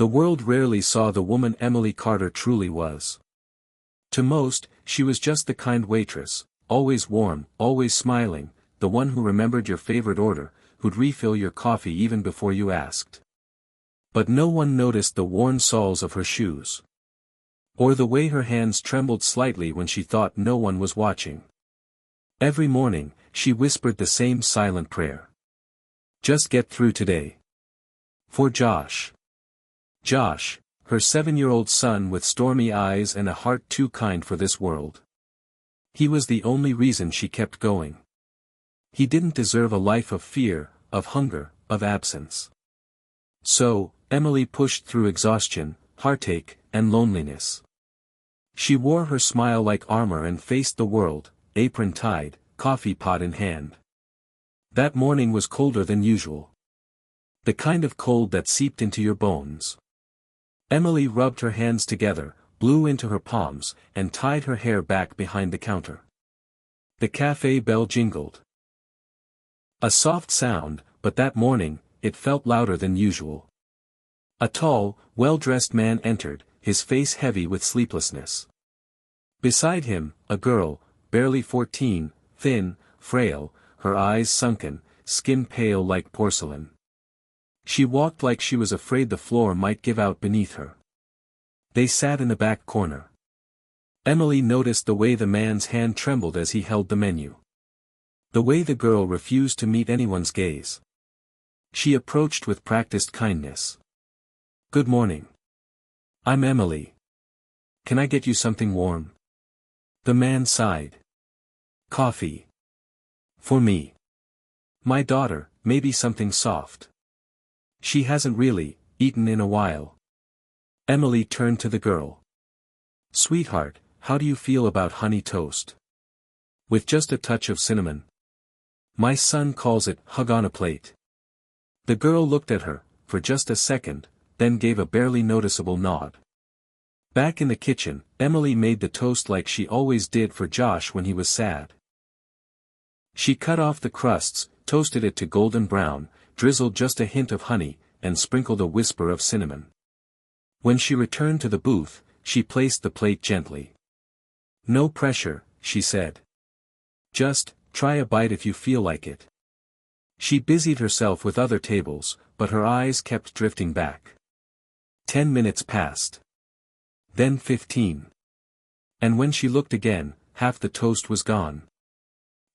The world rarely saw the woman Emily Carter truly was. To most, she was just the kind waitress, always warm, always smiling, the one who remembered your favorite order, who'd refill your coffee even before you asked. But no one noticed the worn soles of her shoes. Or the way her hands trembled slightly when she thought no one was watching. Every morning, she whispered the same silent prayer. Just get through today. For Josh. Josh, her 7-year-old son with stormy eyes and a heart too kind for this world. He was the only reason she kept going. He didn't deserve a life of fear, of hunger, of absence. So, Emily pushed through exhaustion, heartache, and loneliness. She wore her smile like armor and faced the world, apron tied, coffee pot in hand. That morning was colder than usual. The kind of cold that seeped into your bones. Emily rubbed her hands together, blew into her palms, and tied her hair back behind the counter. The cafe bell jingled. A soft sound, but that morning, it felt louder than usual. A tall, well-dressed man entered, his face heavy with sleeplessness. Beside him, a girl, barely 14, thin, frail, her eyes sunken, skin pale like porcelain. She walked like she was afraid the floor might give out beneath her. They sat in the back corner. Emily noticed the way the man's hand trembled as he held the menu. The way the girl refused to meet anyone's gaze. She approached with practiced kindness. "Good morning. I'm Emily. Can I get you something warm?" The man sighed. "Coffee. For me. My daughter, maybe something soft. She hasn't really eaten in a while." Emily turned to the girl. "Sweetheart, how do you feel about honey toast? With just a touch of cinnamon. My son calls it hug on a plate." The girl looked at her, for just a second, then gave a barely noticeable nod. Back in the kitchen, Emily made the toast like she always did for Josh when he was sad. She cut off the crusts, toasted it to golden brown, drizzled just a hint of honey, and sprinkled a whisper of cinnamon. When she returned to the booth, she placed the plate gently. "No pressure," she said. "Just, try a bite if you feel like it." She busied herself with other tables, but her eyes kept drifting back. 10 minutes passed. Then 15. And when she looked again, half the toast was gone.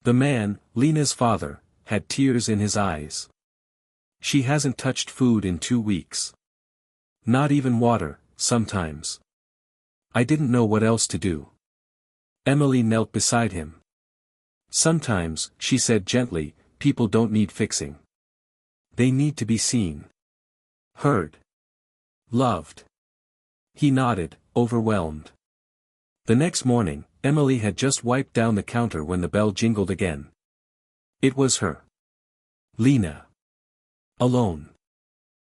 The man, Lena's father, had tears in his eyes. "She hasn't touched food in 2 weeks. Not even water, sometimes. I didn't know what else to do." Emily knelt beside him. "Sometimes," she said gently, "people don't need fixing. They need to be seen. Heard. Loved." He nodded, overwhelmed. The next morning, Emily had just wiped down the counter when the bell jingled again. It was her. Lena. Alone.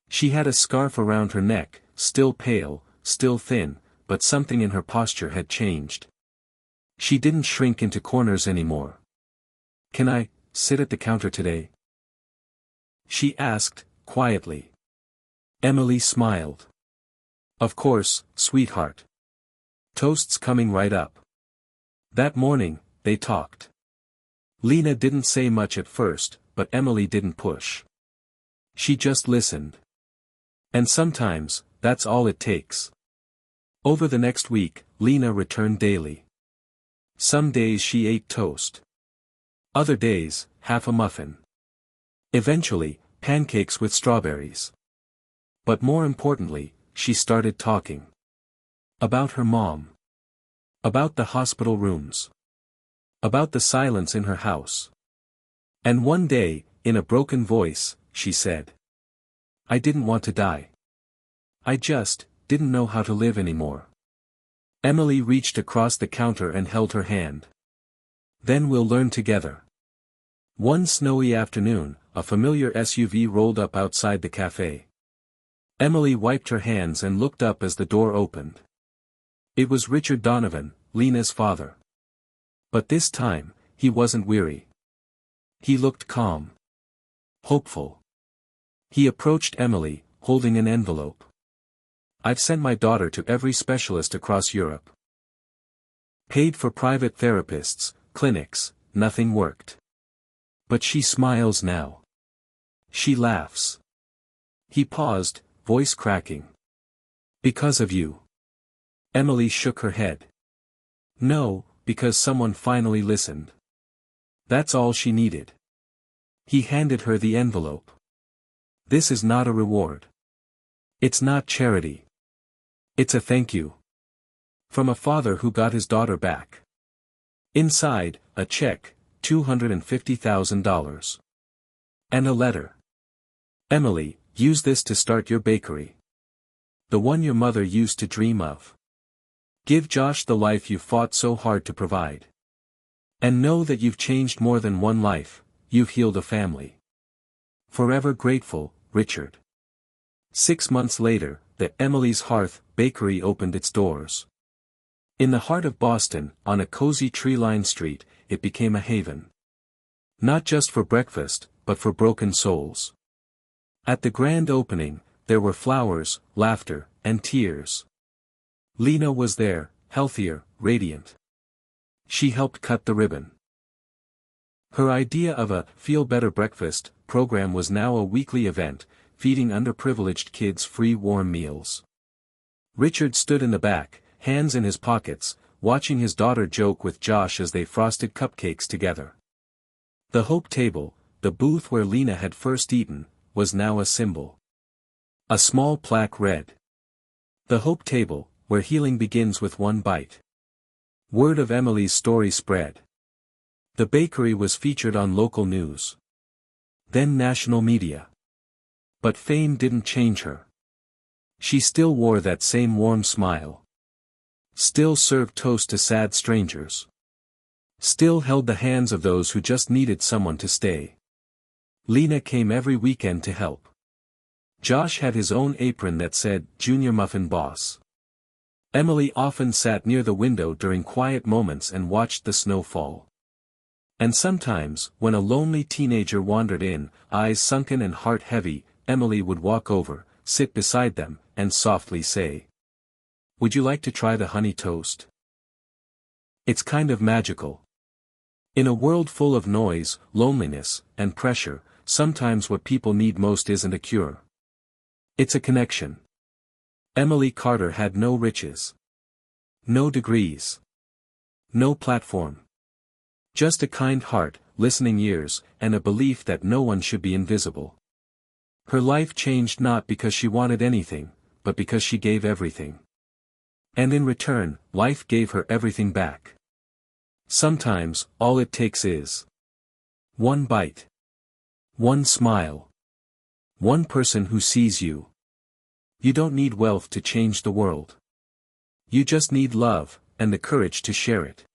She had a scarf around her neck, still pale, still thin, but something in her posture had changed. She didn't shrink into corners anymore. "Can I sit at the counter today?" she asked, quietly. Emily smiled. "Of course, sweetheart. Toast's coming right up." That morning, they talked. Lena didn't say much at first, but Emily didn't push. She just listened. And sometimes, that's all it takes. Over the next week, Lena returned daily. Some days she ate toast. Other days, half a muffin. Eventually, pancakes with strawberries. But more importantly, she started talking. About her mom. About the hospital rooms. About the silence in her house. And one day, in a broken voice, she said, "I didn't want to die. I just didn't know how to live anymore." Emily reached across the counter and held her hand. "Then we'll learn together." One snowy afternoon, a familiar SUV rolled up outside the cafe. Emily wiped her hands and looked up as the door opened. It was Richard Donovan, Lena's father. But this time, he wasn't weary. He looked calm. Hopeful. He approached Emily, holding an envelope. I've sent my daughter to every specialist across Europe. Paid for private therapists, clinics, nothing worked. But she smiles now. She laughs. He paused, voice cracking. Because of you. Emily shook her head. No, because someone finally listened. That's all she needed. He handed her the envelope. This is not a reward. It's not charity. It's a thank you. From a father who got his daughter back. Inside, a check, $250,000. And a letter. Emily, use this to start your bakery. The one your mother used to dream of. Give Josh the life you fought so hard to provide. And know that you've changed more than one life, you've healed a family. Forever grateful, Richard. 6 months later, the Emily's Hearth Bakery opened its doors. In the heart of Boston, on a cozy tree-lined street, it became a haven. Not just for breakfast, but for broken souls. At the grand opening, there were flowers, laughter, and tears. Lena was there, healthier, radiant. She helped cut the ribbon. Her idea of a Feel Better Breakfast program was now a weekly event, feeding underprivileged kids free warm meals. Richard stood in the back, hands in his pockets, watching his daughter joke with Josh as they frosted cupcakes together. The Hope Table, the booth where Lena had first eaten, was now a symbol. A small plaque read. The Hope Table, where healing begins with one bite. Word of Emily's story spread. The bakery was featured on local news. Then national media. But fame didn't change her. She still wore that same warm smile. Still served toast to sad strangers. Still held the hands of those who just needed someone to stay. Lena came every weekend to help. Josh had his own apron that said, Junior Muffin Boss. Emily often sat near the window during quiet moments and watched the snow fall. And sometimes, when a lonely teenager wandered in, eyes sunken and heart heavy, Emily would walk over, sit beside them, and softly say, Would you like to try the honey toast? It's kind of magical. In a world full of noise, loneliness, and pressure, sometimes what people need most isn't a cure. It's a connection. Emily Carter had no riches. No degrees. No platform. Just a kind heart, listening ears, and a belief that no one should be invisible. Her life changed not because she wanted anything, but because she gave everything. And in return, life gave her everything back. Sometimes, all it takes is one bite. One smile. One person who sees you. You don't need wealth to change the world. You just need love, and the courage to share it.